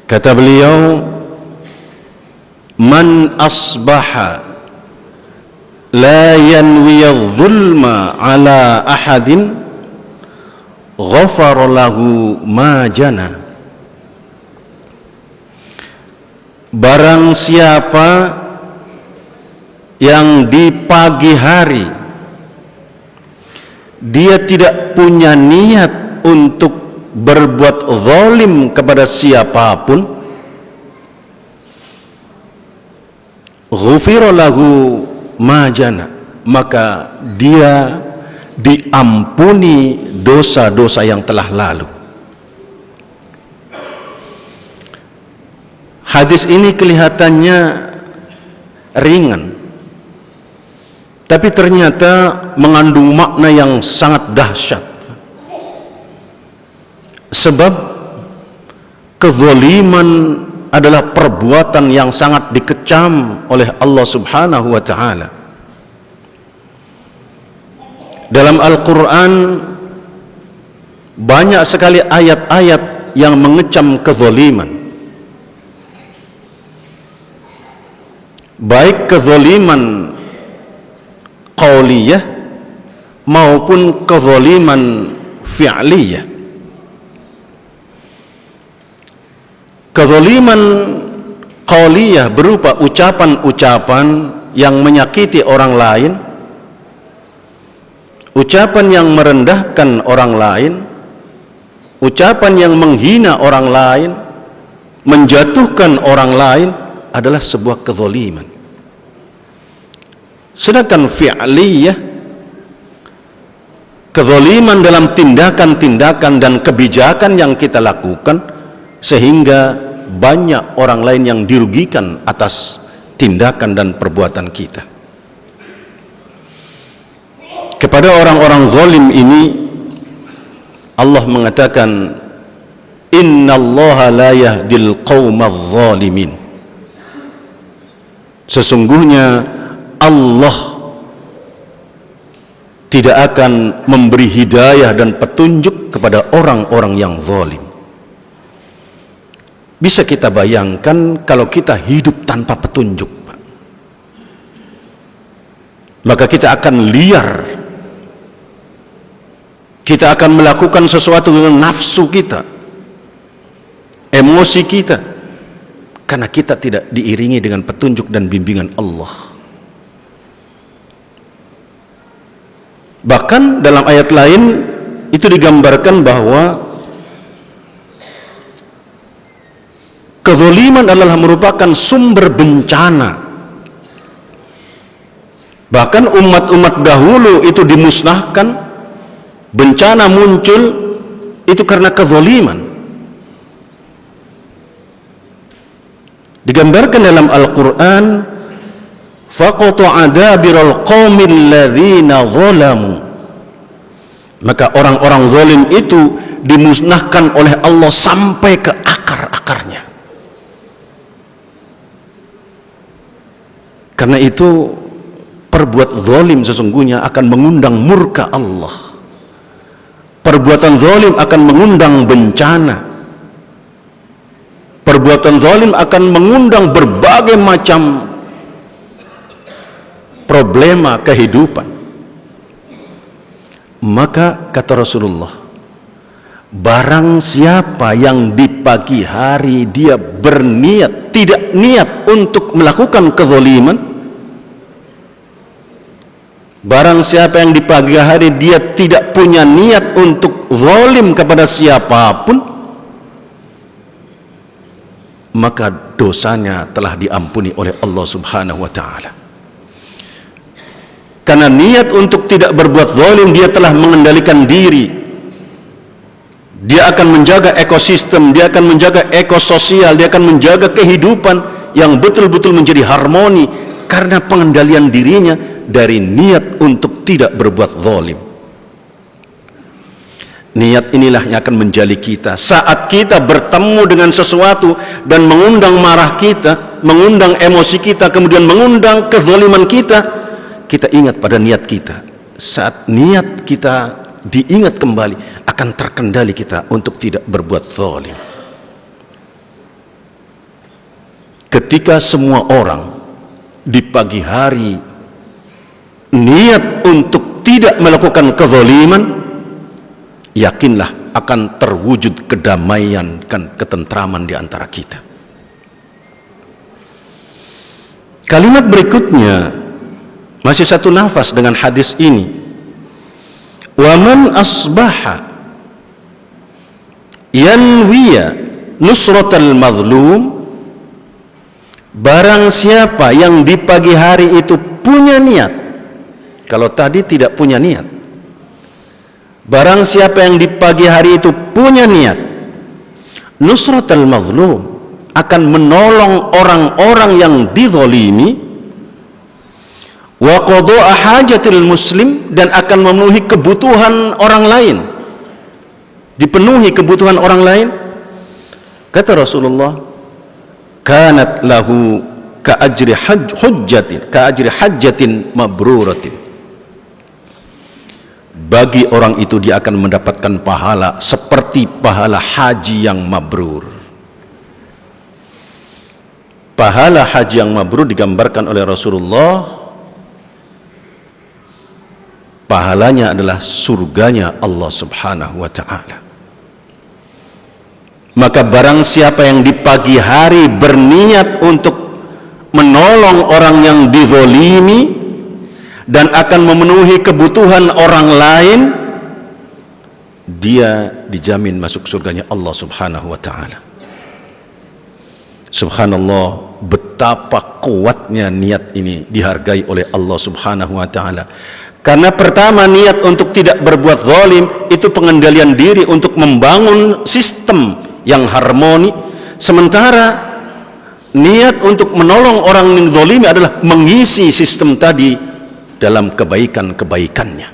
Kata beliau, man asbaha la yanwi adh-dhulma ala ahadin ghafara lahu ma jana. Barang siapa yang di pagi hari dia tidak punya niat untuk berbuat zalim kepada siapapun, ghufira lahu ma jana, maka dia diampuni dosa-dosa yang telah lalu. Hadis ini kelihatannya ringan, tapi ternyata mengandung makna yang sangat dahsyat. Sebab kezaliman adalah perbuatan yang sangat dikecam oleh Allah Subhanahu wa taala. Dalam Al-Qur'an banyak sekali ayat-ayat yang mengecam kezaliman. Baik kezaliman qauliyah maupun kezaliman fi'liyah. Kezaliman qauliyah berupa ucapan-ucapan yang menyakiti orang lain, ucapan yang merendahkan orang lain, ucapan yang menghina orang lain, menjatuhkan orang lain adalah sebuah kezaliman. Sedangkan fi'liyah, kezaliman dalam tindakan-tindakan dan kebijakan yang kita lakukan sehingga banyak orang lain yang dirugikan atas tindakan dan perbuatan kita. Kepada orang-orang zalim ini Allah mengatakan, innallaha la yahdil qaumadz zalimin. Sesungguhnya Allah tidak akan memberi hidayah dan petunjuk kepada orang-orang yang zalim. Bisa kita bayangkan kalau kita hidup tanpa petunjuk, maka kita akan liar, kita akan melakukan sesuatu dengan nafsu kita, emosi kita, karena kita tidak diiringi dengan petunjuk dan bimbingan Allah. Bahkan dalam ayat lain itu digambarkan bahwa kezaliman adalah merupakan sumber bencana. Bahkan umat-umat dahulu itu dimusnahkan, bencana muncul itu karena kezaliman. Digambarkan dalam Al-Quran, faqata adabiral qaumil ladzina zalamu, maka orang-orang zalim itu dimusnahkan oleh Allah sampai ke akar-akarnya. Karena itu perbuatan zalim sesungguhnya akan mengundang murka Allah. Perbuatan zalim akan mengundang bencana. Perbuatan zalim akan mengundang berbagai macam problema kehidupan. Maka kata Rasulullah, barang siapa yang di pagi hari dia berniat, tidak niat untuk melakukan kezaliman, barang siapa yang di pagi hari dia tidak punya niat untuk zalim kepada siapapun, maka dosanya telah diampuni oleh Allah Subhanahu wa taala. Karena niat untuk tidak berbuat zalim, dia telah mengendalikan diri. Dia akan menjaga ekosistem, dia akan menjaga ekososial, dia akan menjaga kehidupan yang betul-betul menjadi harmoni karena pengendalian dirinya dari niat untuk tidak berbuat zalim. Niat inilah yang akan menjali kita saat kita bertemu dengan sesuatu dan mengundang marah kita, mengundang emosi kita, kemudian mengundang kezaliman kita. Kita ingat pada niat kita. Saat niat kita diingat kembali, akan terkendali kita untuk tidak berbuat zalim. ketika semua orang di pagi hari niat untuk tidak melakukan kezaliman, yakinlah akan terwujud kedamaian dan ketentraman di antara kita. Kalimat berikutnya masih satu nafas dengan hadis ini. Wa man asbaha yanwiya nusratal mazlum, barang siapa yang di pagi hari itu punya niat, kalau tadi tidak punya niat, barang siapa yang di pagi hari itu punya niat nusratal mazlum, akan menolong orang-orang yang dizalimi, wa qada'a hajatil muslim, dan akan memenuhi kebutuhan orang lain, dipenuhi kebutuhan orang lain. Kata Rasulullah, kanat lahu ka ajri hajjatin mabruratin, bagi orang itu dia akan mendapatkan pahala seperti pahala haji yang mabrur. Pahala haji yang mabrur digambarkan oleh Rasulullah, pahalanya adalah surganya Allah Subhanahu wa ta'ala. Maka barang siapa yang di pagi hari berniat untuk menolong orang yang dizalimi dan akan memenuhi kebutuhan orang lain, dia dijamin masuk surganya Allah Subhanahu wa ta'ala. Subhanallah, betapa kuatnya niat ini dihargai oleh Allah Subhanahu wa ta'ala. Karena pertama, niat untuk tidak berbuat zalim itu pengendalian diri untuk membangun sistem yang harmoni, sementara niat untuk menolong orang yang zalimi adalah mengisi sistem tadi dalam kebaikan-kebaikannya.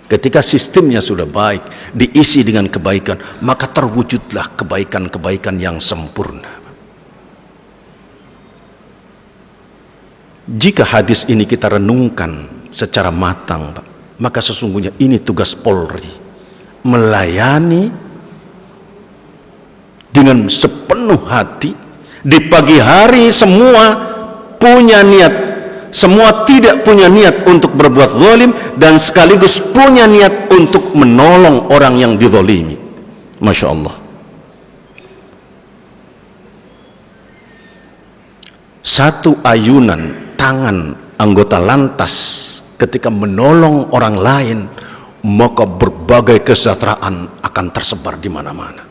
Ketika sistemnya sudah baik, diisi dengan kebaikan, maka terwujudlah kebaikan-kebaikan yang sempurna. Jika hadis ini kita renungkan secara matang, maka sesungguhnya ini tugas Polri, melayani dengan sepenuh hati. Di pagi hari semua punya niat, semua tidak punya niat untuk berbuat zalim, dan sekaligus punya niat untuk menolong orang yang dizalimi. Masya Allah. Satu ayunan tangan anggota lantas ketika menolong orang lain, maka berbagai kesejahteraan akan tersebar di mana-mana.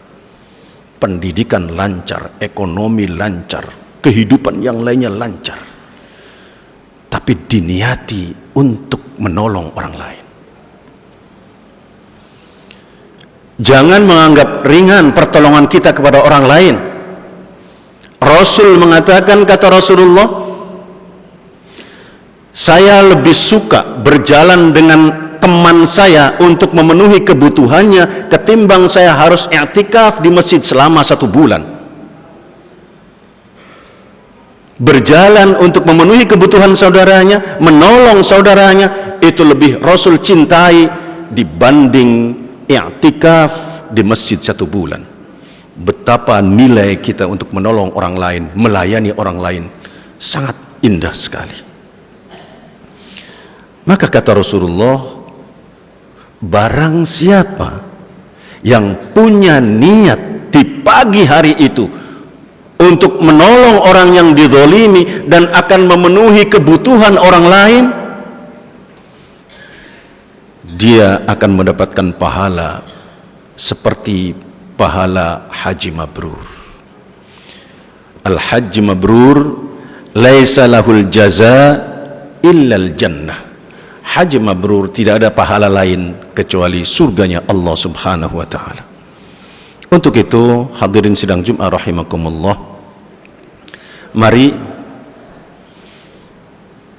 Pendidikan lancar, ekonomi lancar, kehidupan yang lainnya lancar, tapi diniati untuk menolong orang lain. Jangan menganggap ringan pertolongan kita kepada orang lain. Rasul mengatakan, kata Rasulullah, saya lebih suka berjalan dengan teman saya untuk memenuhi kebutuhannya ketimbang saya harus i'tikaf di masjid selama 1 bulan. Berjalan untuk memenuhi kebutuhan saudaranya, menolong saudaranya, itu lebih Rasul cintai dibanding i'tikaf di masjid 1 bulan. Betapa nilai kita untuk menolong orang lain, melayani orang lain sangat indah sekali. Maka kata Rasulullah, barang siapa yang punya niat di pagi hari itu untuk menolong orang yang dizalimi dan akan memenuhi kebutuhan orang lain, dia akan mendapatkan pahala seperti pahala haji mabrur. Al-haji mabrur laisa lahul jaza illal jannah. Haji mabrur tidak ada pahala lain kecuali surganya Allah Subhanahu wa ta'ala. Untuk itu, hadirin sidang Jumat rahimakumullah, mari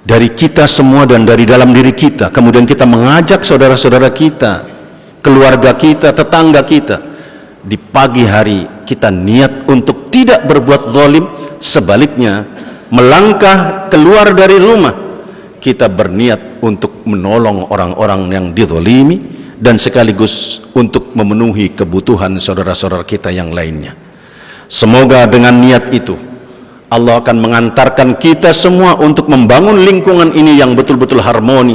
dari kita semua dan dari dalam diri kita, kemudian kita mengajak saudara-saudara kita, keluarga kita, tetangga kita, di pagi hari kita niat untuk tidak berbuat zalim. Sebaliknya, melangkah keluar dari rumah, kita berniat untuk menolong orang-orang yang dizalimi dan sekaligus untuk memenuhi kebutuhan saudara-saudara kita yang lainnya. Semoga dengan niat itu Allah akan mengantarkan kita semua untuk membangun lingkungan ini yang betul-betul harmoni,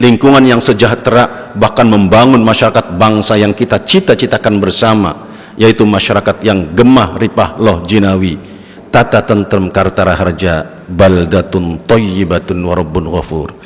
lingkungan yang sejahtera, bahkan membangun masyarakat bangsa yang kita cita-citakan bersama, yaitu masyarakat yang gemah ripah loh jinawi, tata tentrem kartara harja, baldatun thayyibatun wa rabbun ghafur.